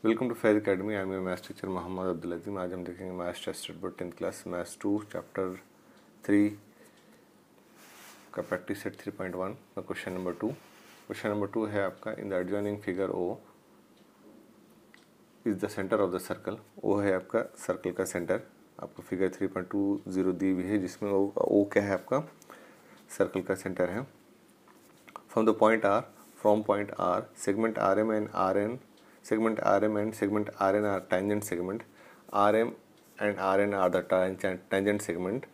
Welcome to Faiz academy. I am your maths teacher Mohammad Abdul Azeem. आज हम देखेंगे maths tested board 10th class maths 2 chapter 3 का practice set 3.1 का question number 2। Question number 2 है आपका, in the adjoining figure O is the centre of the circle. O है आपका circle का सेंटर। आपको फिगर 3.20 दी हुई है जिसमें ओ क्या है, आपका सर्कल का सेंटर है। From the point R, from point R segment RM and RN are tangent segment. RM and RN are the tangent segment.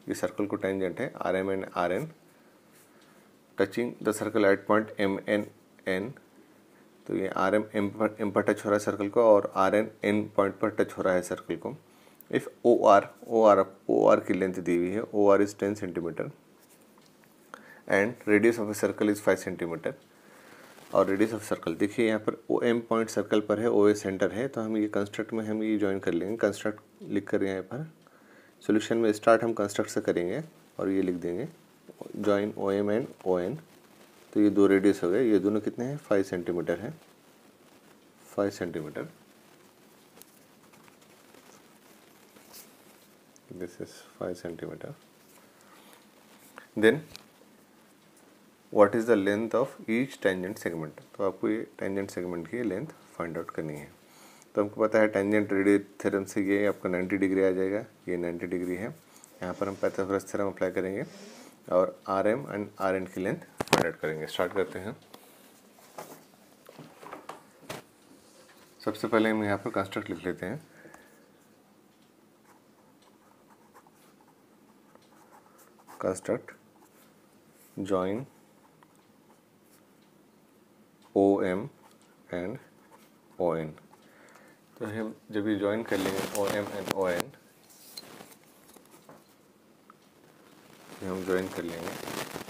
ये सर्कल को टेंजेंट है RM and RN touching the circle eight point MN। तो ये RM M पर touch हो रहा है circle को और RN N पॉइंट पर टच हो रहा है सर्कल को। इफ OR की लेंथ दी हुई है, OR is 10 centimetre and radius of a circle is 5 centimetre. और रेडियस ऑफ सर्कल देखिए यहाँ पर OM पॉइंट सर्कल पर है, OA सेंटर है, तो हम ये कंस्ट्रक्ट में हम ये ज्वाइन कर लेंगे। कंस्ट्रक्ट लिख कर यहाँ पर सॉल्यूशन में स्टार्ट हम कंस्ट्रक्ट से करेंगे और ये लिख देंगे ज्वाइन OM एंड ON। तो ये दो रेडियस हो गए, ये दोनों कितने हैं, 5 सेंटीमीटर है, 5 centimetre. This is 5 centimetre. Then what is the length of each tangent segment. तो आपको ये टेंजेंट सेगमेंट की लेंथ फाइंड आउट करनी है। तो हमको पता है टेंजेंट रेडियस थ्योरम से ये आपका 90 डिग्री आ जाएगा, ये 90 डिग्री है। यहाँ पर हम पाइथागोरस थ्योरम अप्लाई करेंगे और RM एंड RN की लेंथ फाइंड आउट करेंगे। स्टार्ट करते हैं। सबसे पहले हम यहाँ पर कंस्ट्रक्ट लिख लेते हैं। Construct join OM and ON। तो हम जब ये ज्वाइन कर लेंगे OM एंड ON, हम ज्वाइन कर लेंगे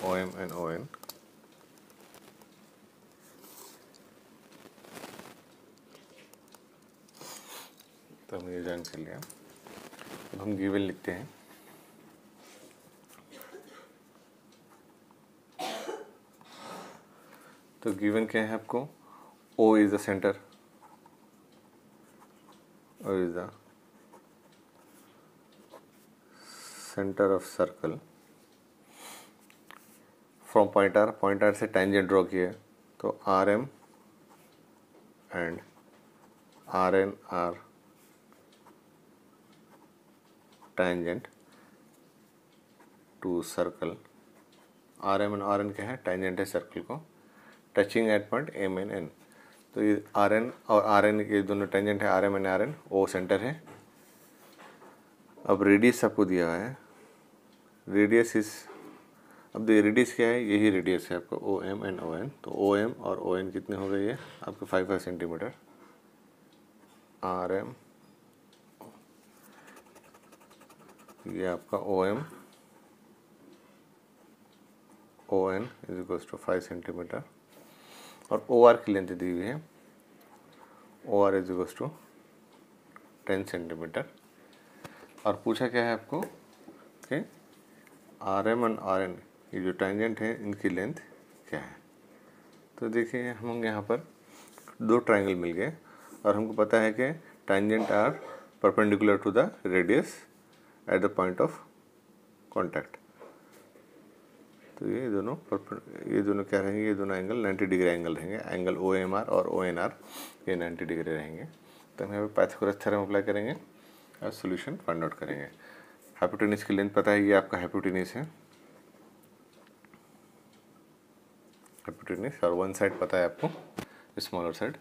OM एंड ON, तो हमने ये ज्वाइन कर लिया। अब हम गिवन लिखते हैं। तो गिवन क्या है आपको, O is the centre, O is the centre of circle. From point R से टेंजेंट ड्रॉ किया, तो RM and RN are tangent to circle. RM and RN क्या है, टेंजेंट है सर्कल को, टचिंग एट पॉइंट MN। तो ये RN और RN ये दोनों टेंजेंट है, RM and RN, O centre है। अब रेडियस आपको दिया हुआ है, रेडियस इज, अब ये रेडियस क्या है, यही रेडियस है आपका OM एंड ON। तो OM और ON कितने हो गए, ये आपके 5 सेंटीमीटर। RM ये आपका ON is equals to 5 centimetre और OR की लेंथ दी हुई है, OR is equals to 10 centimetre. और पूछा क्या है आपको कि RM और RN ये जो टेंजेंट है इनकी लेंथ क्या है। तो देखिए हम यहाँ पर दो ट्रायंगल मिल गए और हमको पता है कि tangent are perpendicular to the radius at the point of contact. तो ये दोनों क्या रहेंगे, ये दोनों एंगल 90 डिग्री एंगल रहेंगे। एंगल OMR और ONR ये 90 डिग्री रहेंगे। तो हम यहाँ पे पाइथागोरस थ्योरम अप्लाई करेंगे और सॉल्यूशन फाइंड आउट करेंगे। हाइपोटेनस की लेंथ पता है, ये आपका हाइपोटेनस है, हाइपोटेनस, और वन साइड पता है आपको, स्मॉलर साइड।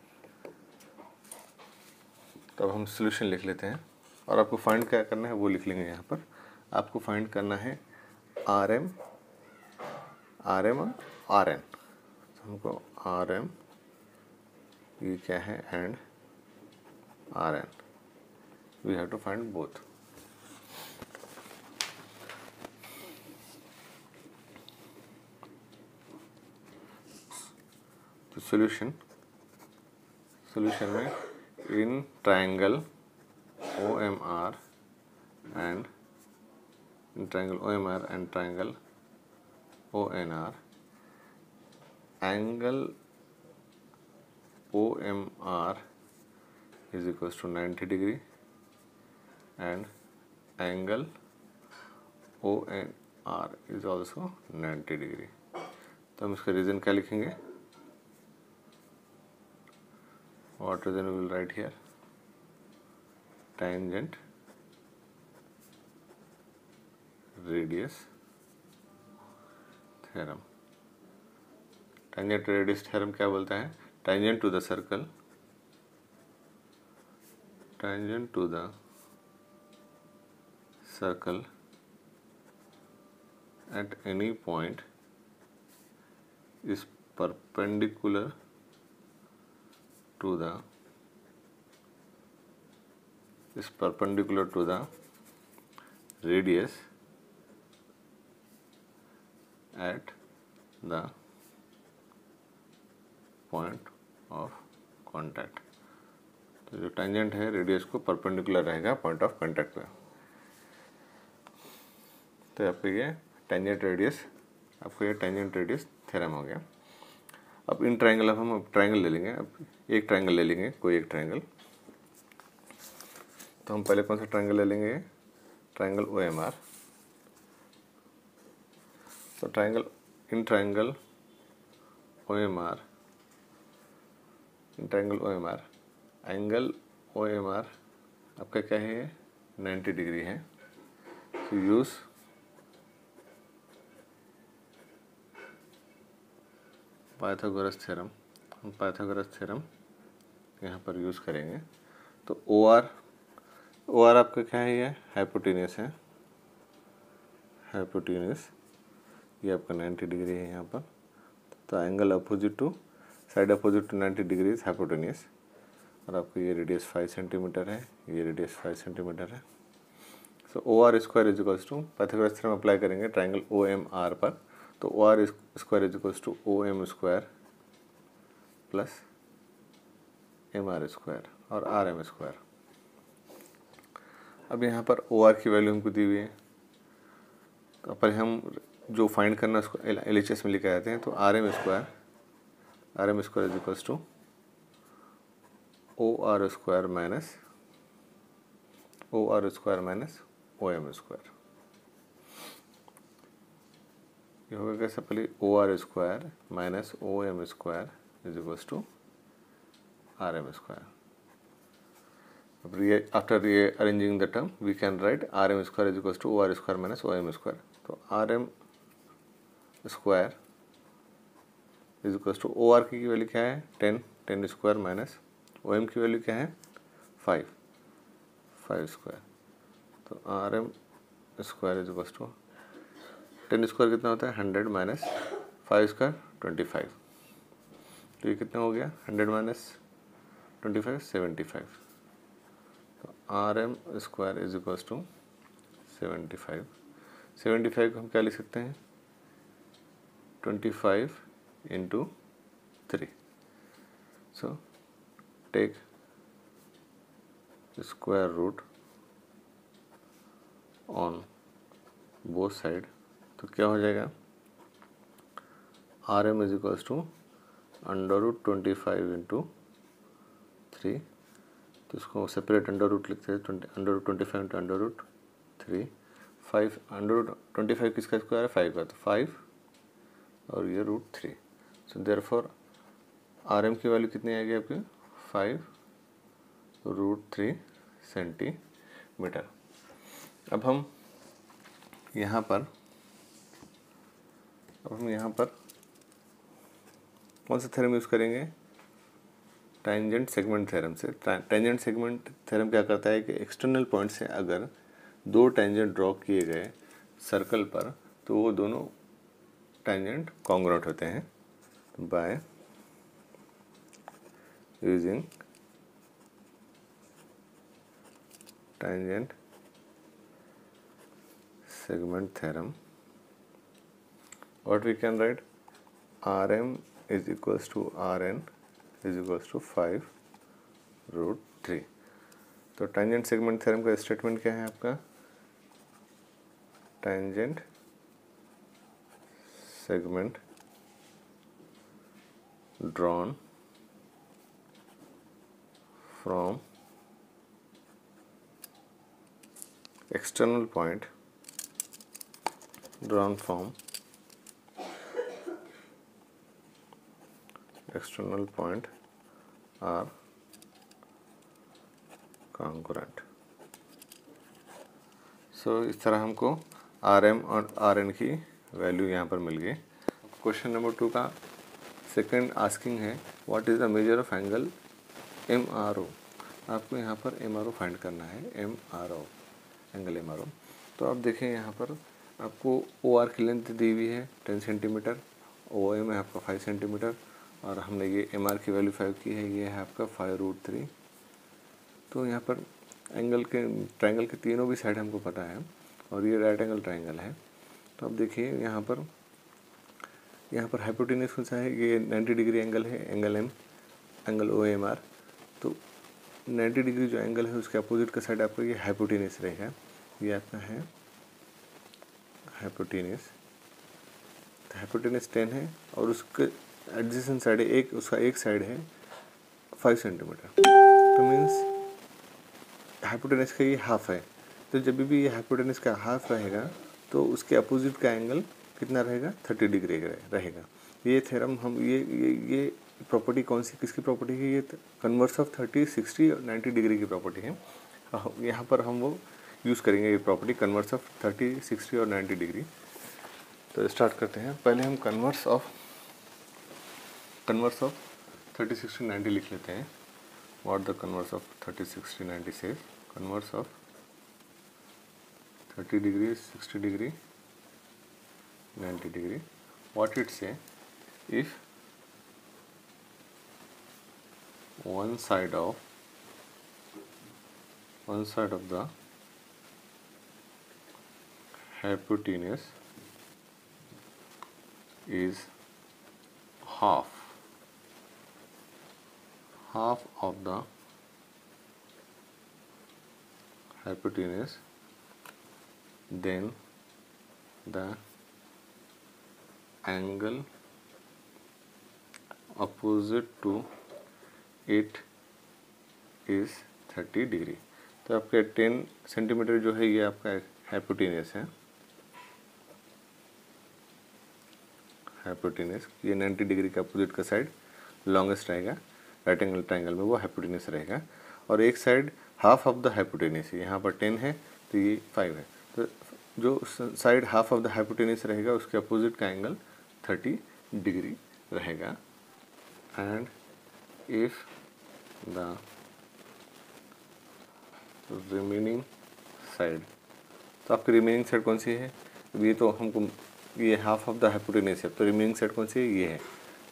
तो अब हम सॉल्यूशन लिख लेते हैं और आपको फाइंड क्या करना है वो लिख लेंगे। यहाँ पर आपको फाइंड करना है RM और RN। तो हमको RM ये क्या है and RN, we have to find both. तो सॉल्यूशन में in triangle OMR and triangle ONR, angle OMR is equals to 90 degree and angle ONR is also 90 degree. तो हम इसका रीज़न क्या लिखेंगे? What reason we will write here? tangent radius theorem। tangent radius theorem क्या बोलता है? tangent to the circle at any point is perpendicular to the radius at the point of contact। तो जो टेंजेंट है radius को perpendicular रहेगा point of contact पे। तो आपको ये टेंजेंट रेडियस थ्योरम हो गया। अब इन ट्रायंगल हम ट्रायंगल ले लेंगे। अब एक ट्रायंगल ले लेंगे, कोई एक ट्रायंगल। तो हम पहले कौन सा ट्रायंगल ले लेंगे? Triangle OMR। तो इन ट्रायंगल OMR एंगल OMR आपका क्या है? 90 डिग्री है। तो यूज पाइथागोरस थ्योरम, हम पाइथागोरस थ्योरम यहाँ पर यूज़ करेंगे। तो OR आपका क्या है? ये हाइपोटेन्यूस है, ये आपका 90 डिग्री है यहाँ पर। तो angle side opposite to 90 degree is hypotenuse. और आपको ये रेडियस 5 सेंटीमीटर है, ये रेडियस 5 सेंटीमीटर है। So OR square is equals to, Pythagoras theorem apply करेंगे ट्रायंगल OMR पर। तो OR square is equals to OM square plus MR square और RM स्क्वायर। अब यहाँ पर OR की वैल्यू हमको दी हुई है। तो पर हम जो फाइंड करना उसको LHS में लिखा जाते हैं। तो RM square is equals to OR square minus OM square. ये होगा कैसे? पहले OR square minus OM square is equals to RM square. After rearranging the term, we can write RM square is equals to OR square minus OM square। तो RM square is equals to OR की value क्या है? 10 square minus OM की value क्या है? 5 square. तो RM square is equals to 10 square कितना होता है? 100 माइनस 5 स्क्वायर 25। तो ये कितना हो गया? 100 माइनस 25 75। तो RM square is equals to 75 को हम क्या लिख सकते हैं? 25 into 3। So take square root on both side। तो क्या हो जाएगा? RM is equals to under root 25 into 3। तो इसको सेपरेट अंडर रूट लिखते हैं। Under root 25 into under root 3। 5 under root 25 किसका स्क्वायर है? 5 का। तो 5 और ये रूट 3। सो देयरफॉर RM की वैल्यू कितनी आएगी आपकी? 5 रूट 3 सेंटीमीटर। अब हम यहाँ पर कौन सा थ्योरम यूज़ करेंगे? टेंजेंट सेगमेंट थ्योरम से। टेंजेंट सेगमेंट थ्योरम क्या करता है कि एक्सटर्नल पॉइंट से अगर दो टेंजेंट ड्रॉ किए गए सर्कल पर तो वो दोनों टेंजेंट कॉन्ग्रुएंट होते हैं by using tangent segment theorem। what we can write? RM is equals to RN is equals to 5 root 3। तो टेंजेंट सेगमेंट थ्योरम का स्टेटमेंट क्या है आपका? Tangent segment drawn from external point drawn from external point are congruent। So इस तरह हमको RM और RN की वैल्यू यहाँ पर मिल गई। क्वेश्चन नंबर 2 का सेकंड आस्किंग है what is the measure of angle MRO। आपको यहाँ पर MRO फाइंड करना है, MRO एंगल MRO। तो आप देखें यहाँ पर आपको OR की लेंथ दी हुई है 10 सेंटीमीटर, OM है आपका 5 सेंटीमीटर और हमने ये MR की वैल्यू 5 की है, ये है आपका 5√3। तो यहाँ पर एंगल के ट्रायंगल के तीनों भी साइड हमको पता है और ये राइट एंगल ट्रायंगल है। तो अब देखिए यहाँ पर हाइपोटेन्यूज कौन सा है, ये 90 डिग्री एंगल है, एंगल M, एंगल OMR। तो 90 डिग्री जो एंगल है उसके अपोजिट का साइड आपको ये हाइपोटेन्यूज रहेगा, ये आपका है हाइपोटेन्यूज। तो हाइपोटेन्यूज 10 है और उसके एडजेसेंट साइड है उसका एक साइड है 5 सेंटीमीटर। तो मीन्स हाइपोटेन्यूज का ये हाफ है। तो जब भी ये हाइपोटेन्यूज का हाफ रहेगा तो उसके अपोजिट का एंगल कितना रहेगा, 30 डिग्री रहेगा। ये थ्योरम हम ये प्रॉपर्टी कौन सी किसकी प्रॉपर्टी है, ये कन्वर्स ऑफ 30, 60 और 90 डिग्री की प्रॉपर्टी है। यहाँ पर हम वो यूज़ करेंगे ये प्रॉपर्टी कन्वर्स ऑफ 30, 60 और 90 डिग्री। तो स्टार्ट करते हैं। पहले हम कन्वर्स ऑफ 30, 60, 90 लिख लेते हैं। What the converse of 30, 60, 90 says, converse of 30 degree, 60 degree, 90 degree. What it say, if one side of the hypotenuse is half of the hypotenuse, then the angle opposite to it is 30 degree. तो आपके 10 centimetre जो है ये आपका hypotenuse है, hypotenuse ये 90 degree का opposite का साइड लॉन्गेस्ट रहेगा, राइट एंगल ट्रायंगल में वो हाइपोटेन्यूज रहेगा। और एक side half of the hypotenuse है, यहाँ पर 10 है तो ये 5 है। तो जो side half of the hypotenuse रहेगा उसके अपोजिट का एंगल 30 डिग्री रहेगा। And if the remaining side, तो आपकी रिमेनिंग साइड कौन सी है, ये तो हमको ये हाफ ऑफ द हाइपोटेन्यूज है, तो रिमेनिंग साइड कौन सी है, ये है।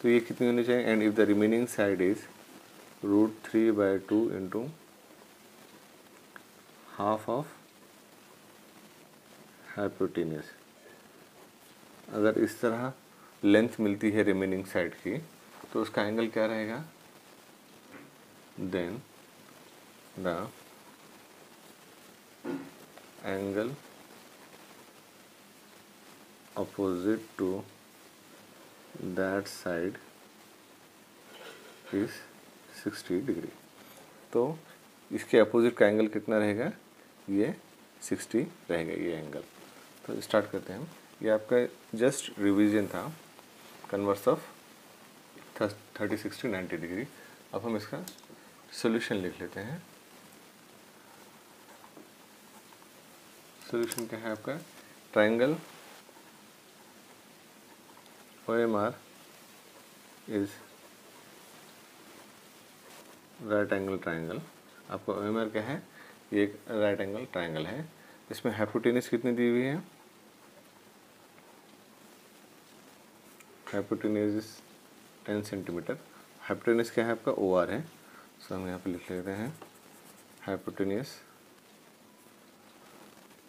तो ये कितनी होनी चाहिए, and if the remaining side is √3/2 into half of hypotenuse. अगर इस तरह लेंथ मिलती है रिमेनिंग साइड की तो उसका एंगल क्या रहेगा, then the angle opposite to that side is 60 degree. तो इसके अपोजिट का एंगल कितना रहेगा, ये 60 रहेगा ये एंगल। तो स्टार्ट करते हैं हम। ये आपका जस्ट रिवीजन था कन्वर्स ऑफ 30, 60, 90 डिग्री। अब हम इसका सॉल्यूशन लिख लेते हैं। सॉल्यूशन क्या है आपका, triangle OMR is right angle triangle. आपको OMR क्या है, ये एक राइट एंगल ट्रायंगल है। इसमें हाइपोटेन्यूज कितनी दी हुई है, हाइपोटेन्यूज 10 सेंटीमीटर। हाइपोटेन्यूज क्या है आपका, OR है। सो हम यहाँ पे लिख लेते हैं hypotenuse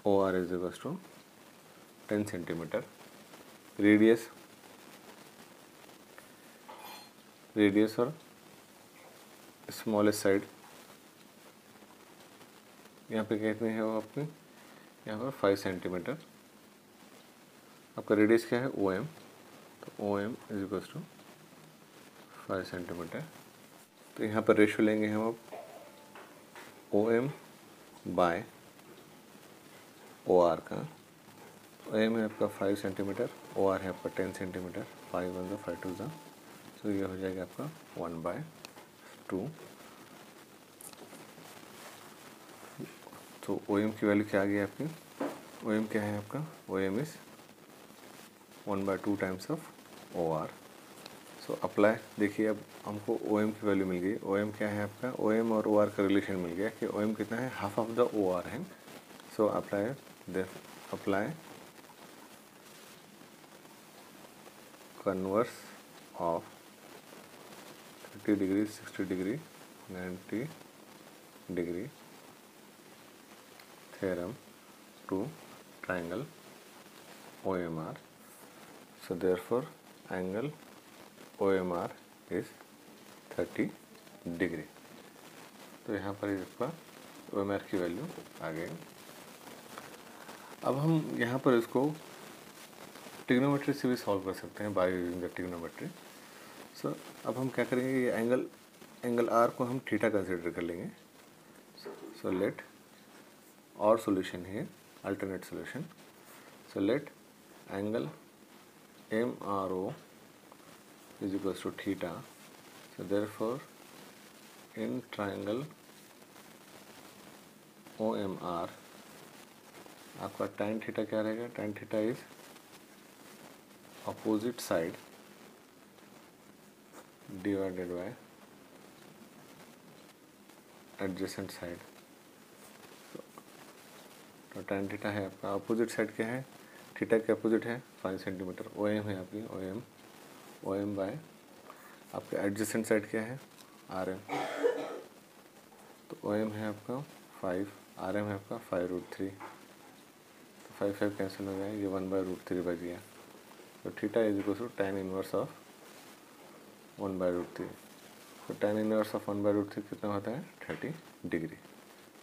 OR is equals to 10 centimetre. Radius और स्मॉलेस्ट साइड यहाँ पे कितने हैं वो आपके, यहाँ पर 5 सेंटीमीटर। आपका रेडियस क्या है, OM, तो OM is equals to 5 centimetre. तो यहाँ पर रेशियो लेंगे हम अब OM बाय ओ आर का, ओ एम है आपका 5 सेंटीमीटर, ओ आर है आपका 10 सेंटीमीटर, 5 1 5 2 तो ये हो जाएगा आपका 1/2। तो ओ एम की वैल्यू क्या आ गई आपकी, ओ एम क्या है आपका, O M is 1/2 times of O R. So apply, देखिए अब हमको ओ एम की वैल्यू मिल गई। ओ एम क्या है आपका, ओ एम और ओ आर का रिलेशन मिल गया कि ओ एम कितना है, half of the O R है। So apply converse of 30 degree, 60 degree, 90 degree theorem to triangle OMR. So therefore angle OMR is 30 degree. तो यहाँ पर इसका OMR की वैल्यू आ गई। अब हम यहाँ पर इसको ट्रिग्नोमेट्री से भी सॉल्व कर सकते हैं बाय यूजिंग द ट्रिग्नोमेट्री। सो अब हम क्या करेंगे, ये एंगल आर को हम थीटा कंसिडर कर लेंगे। सो लेट और solution here, alternate solution. So let angle MRO is equals to theta. So therefore in triangle OMR आपका tan थीटा क्या रहेगा, tan theta is opposite side divided by adjacent side. तो tan theta है आपका, opposite side क्या है, theta के opposite है 5 सेंटीमीटर, ओ एम है आपकी, ओ एम बाय आपके एडजेसेंट साइड क्या है, आर एम। तो ओ एम है आपका 5, आर एम है आपका 5√3, तो 5 5 कैंसिल हो जाए, ये 1/√3 बच गया। तो theta is equal to tan inverse of 1/√3। तो tan इनवर्स ऑफ 1/√3 कितना होता है, 30 degree.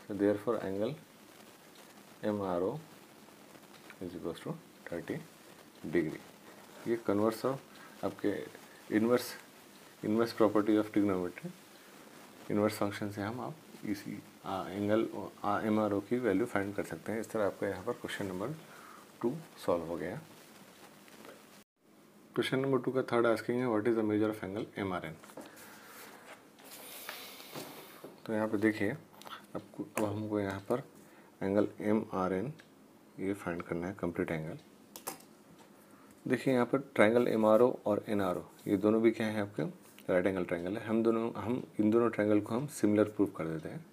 So therefore angle MRO is equal to 30 degree. ये कन्वर्स ऑफ आपके inverse property of trigonometry, inverse function से हम आप इसी एंगल MRO की वैल्यू फाइंड कर सकते हैं। इस तरह आपका यहाँ पर क्वेश्चन नंबर 2 सॉल्व हो गया। क्वेश्चन नंबर 2 का थर्ड आस्किंग है, what is the measure of angle MRN। तो यहाँ पर देखिए अब हमको यहाँ पर एंगल MRN ये फाइंड करना है, कंप्लीट एंगल। देखिए यहाँ पर ट्रायंगल MRO और NRO ये दोनों भी क्या है आपके राइट एंगल ट्रायंगल है। हम इन दोनों ट्रायंगल को हम सिमिलर प्रूव कर देते हैं।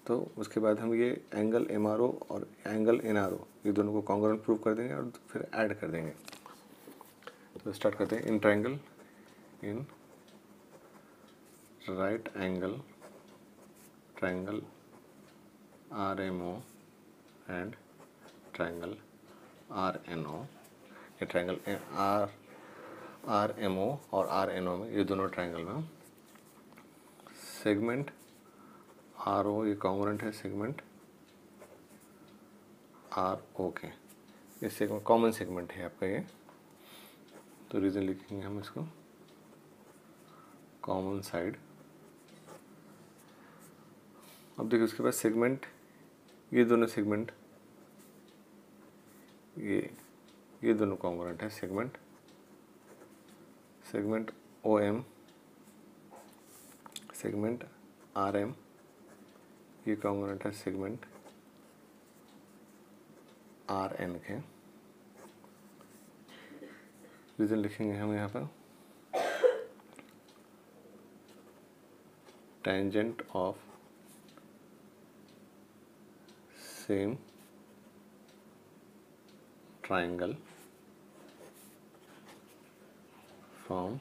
तो उसके बाद हम ये एंगल MRO और एंगल NRO ये दोनों को कॉन्ग्रुएंट प्रूव कर देंगे और फिर ऐड कर देंगे। तो स्टार्ट करते हैं। इन right angle triangle RMO and triangle RNO, ये ट्रायंगल RMO और RNO में ये दोनों ट्रायंगल में सेगमेंट RO ये कॉन्ग्रुएंट है सेगमेंट RO के, ये सेगमेंट कॉमन सेगमेंट है आपका ये। तो रीजन लिखेंगे हम इसको कॉमन साइड। अब देखिए उसके बाद सेगमेंट, ये दोनों सेगमेंट ये दोनों कॉन्ग्रुएंट है सेगमेंट OM सेगमेंट RM ये कॉन्ग्रुएंट है सेगमेंट RN के। रीजन लिखेंगे हम यहाँ पर tangent of same triangle from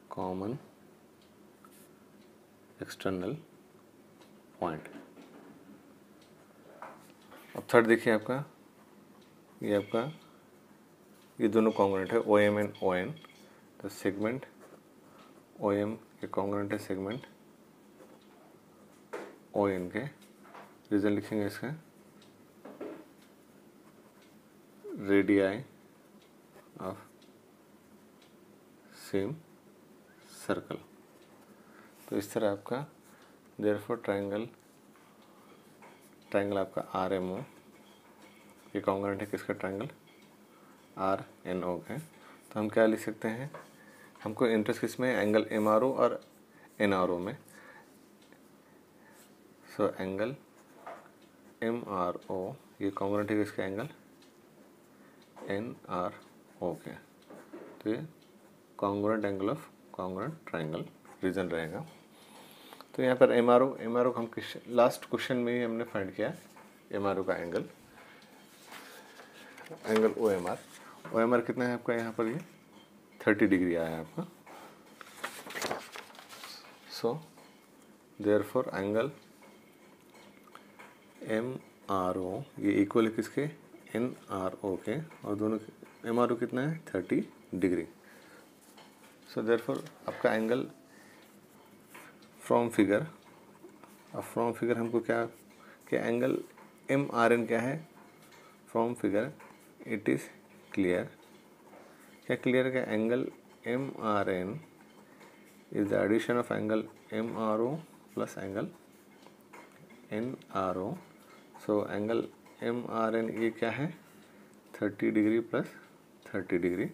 common external point। अब थर्ड देखिए आपका ये दोनों कॉन्ग्रुएंट है OM एंड ON। तो सेगमेंट OM के कॉन्ग्रुएंट है सेगमेंट ON के। रीजन लिखेंगे इसका रेडियाई ऑफ सेम सर्कल। तो इस तरह आपका देयरफॉर ट्रायंगल आपका RMO ये कॉन्ग्रुएंट है किसका, ट्रायंगल आर एन ओ के। तो हम क्या लिख सकते हैं, हमको इंटरेस्ट किस में, एंगल एम आर ओ और एन आर ओ में। So angle M R O ये कॉन्ग्रुएंट है किसका, एंगल एन आर ओ के। तो ये congruent angle of congruent triangle reason रहेगा। तो यहाँ पर एम आर ओ हम लास्ट क्वेश्चन में ही हमने फाइंड किया एम आर ओ का एंगल ओ एम आर कितना है आपका, यहाँ पर ये 30 डिग्री आया है आपका। So therefore angle M R O ये इक्वल है किसके, एन आर ओ के, और दोनों एम आर ओ कितना है 30 डिग्री। सो देयरफॉर आपका एंगल फ्रॉम फिगर हमको क्या एंगल एम आर एन क्या है, from figure it is clear, क्या क्लियर है, angle M R N is the addition of angle M R O plus angle N R O. So angle M R N ये क्या है 30 degree plus 30 degree.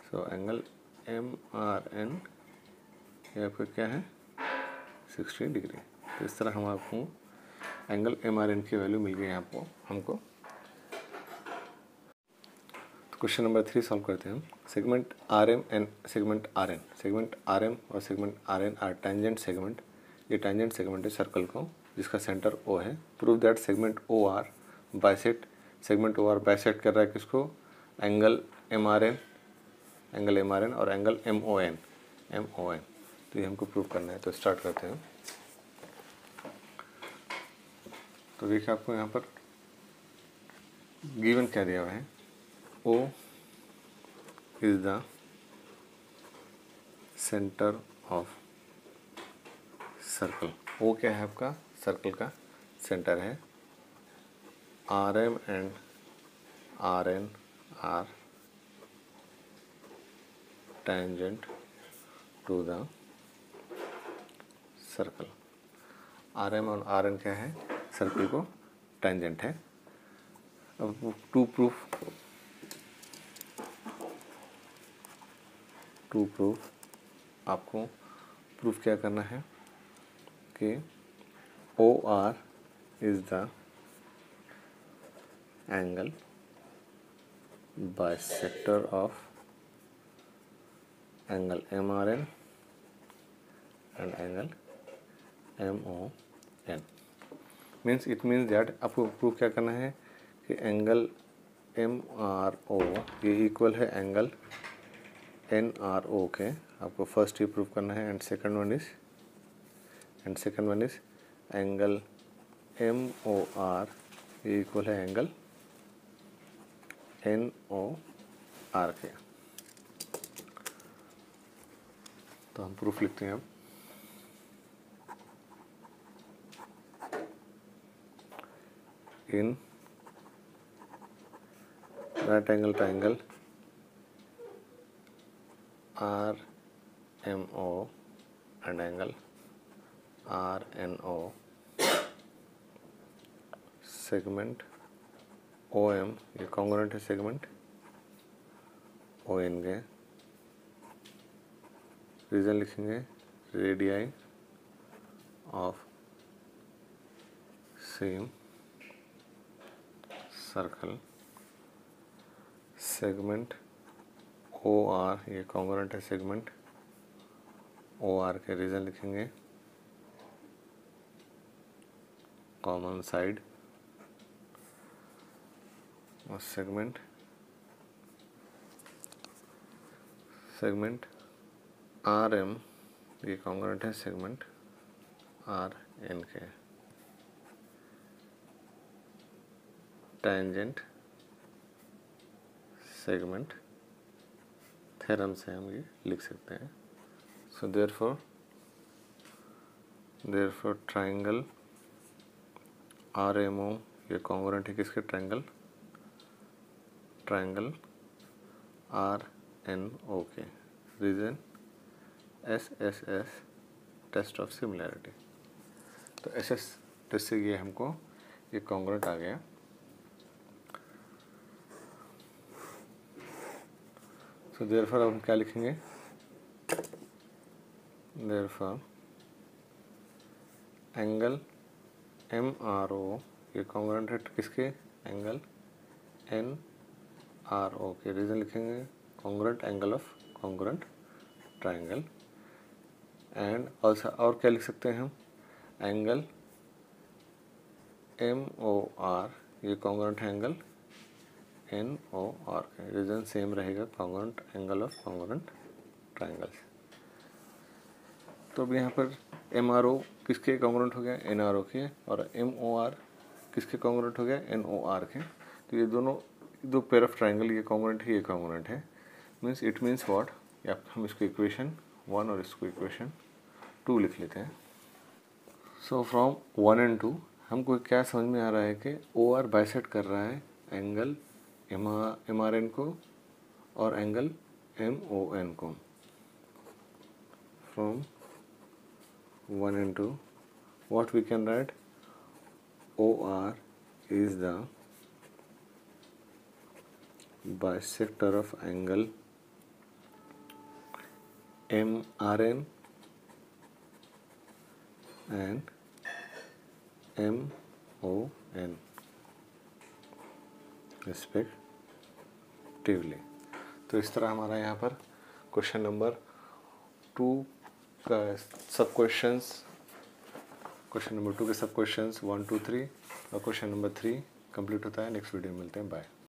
So angle M R N ये आपका क्या है 60 degree. तो इस तरह हम आपको एंगल एम आर एन की वैल्यू मिल गई यहाँ पर हमको। क्वेश्चन नंबर 3 सॉल्व करते हैं हम। Segment R M and segment R N और segment R N are tangent segment. ये टेंजेंट सेगमेंट है सर्कल को जिसका सेंटर ओ है। Prove that segment O R bisect, segment O R bisect कर रहा है किसको, एंगल एम आर एन और एंगल एम ओ एन। तो ये हमको प्रूव करना है। तो स्टार्ट करते हैं। तो देखिए आपको यहाँ पर गिवन क्या दिया हुआ है, O is the center of circle। O क्या है आपका, सर्कल का सेंटर है। R M and R N are tangent to the circle. R M और आर एन क्या है, सर्कल को टेंजेंट है। अब टू प्रूफ आपको प्रूफ क्या करना है कि O R is the angle bisector of angle M R N and angle M O N. It means that आपको प्रूफ क्या करना है कि एंगल एम आर ओ ये इक्वल है एंगल एन आर ओ के। आपको फर्स्ट ये प्रूव करना है। And second one is angle M O R ये इक्वल है एंगल एन ओ आर के। तो हम प्रूफ लिखते हैं अब। In right angle triangle R M O and angle R N O, segment O M ये कॉन्ग्रुएंट है सेगमेंट ओ एन के। रीजन लिखेंगे radii of same circle. Segment O R ये कॉन्ग्रुएंट है सेगमेंट ओ आर के। Reason लिखेंगे common side. और segment R M ये कॉन्ग्रुएंट है सेगमेंट आर एन के। टेंजेंट सेगमेंट थ्योरम से हम ये लिख सकते हैं। So therefore triangle R M O ये कॉन्ग्रुएंट है किसके, ट्रायंगल आर एन ओ के। Reason SSS test of similarity. तो SS टेस्ट से ये हमको ये कॉन्ग्रुएंट आ गया। सो देयरफॉर हम क्या लिखेंगे, therefore angle M R O ये कॉन्ग्रुएंट है किसके, एंगल एन आर ओ के, रीजन लिखेंगे congruent angle of congruent triangle. And और क्या लिख सकते हैं हम, एंगल एम ओ आर ये congruent angle N O R का, रीजन सेम रहेगा congruent angle of congruent triangles. तो अब यहाँ पर एम आर ओ किसके कॉन्ग्रुएंट हो गया, एन आर ओ के, और एम ओ आर किसके कॉन्ग्रुएंट हो गया, एन ओ आर के। तो ये दोनों दो पेयर ऑफ ट्राइंगल, ये कॉन्ग्रुएंट है ये कॉन्ग्रुएंट है, मीन्स इट मीन्स व्हाट, या हम इसको इक्वेशन 1 और इसको इक्वेशन 2 लिख लेते हैं। सो फ्रॉम 1 एंड 2 हमको क्या समझ में आ रहा है कि ओ आर बाइसेक्ट कर रहा है एंगल एम आर एन को और एंगल एम ओ एन को। From 1 and 2 what we can write, OR is the bisector of angle MRN and MON respectively. तो इस तरह हमारा यहाँ पर क्वेश्चन नंबर 2 का सब क्वेश्चंस, क्वेश्चन नंबर 2 के सब क्वेश्चंस 1 2 3 और क्वेश्चन नंबर 3 कंप्लीट होता है। नेक्स्ट वीडियो में मिलते हैं, बाय।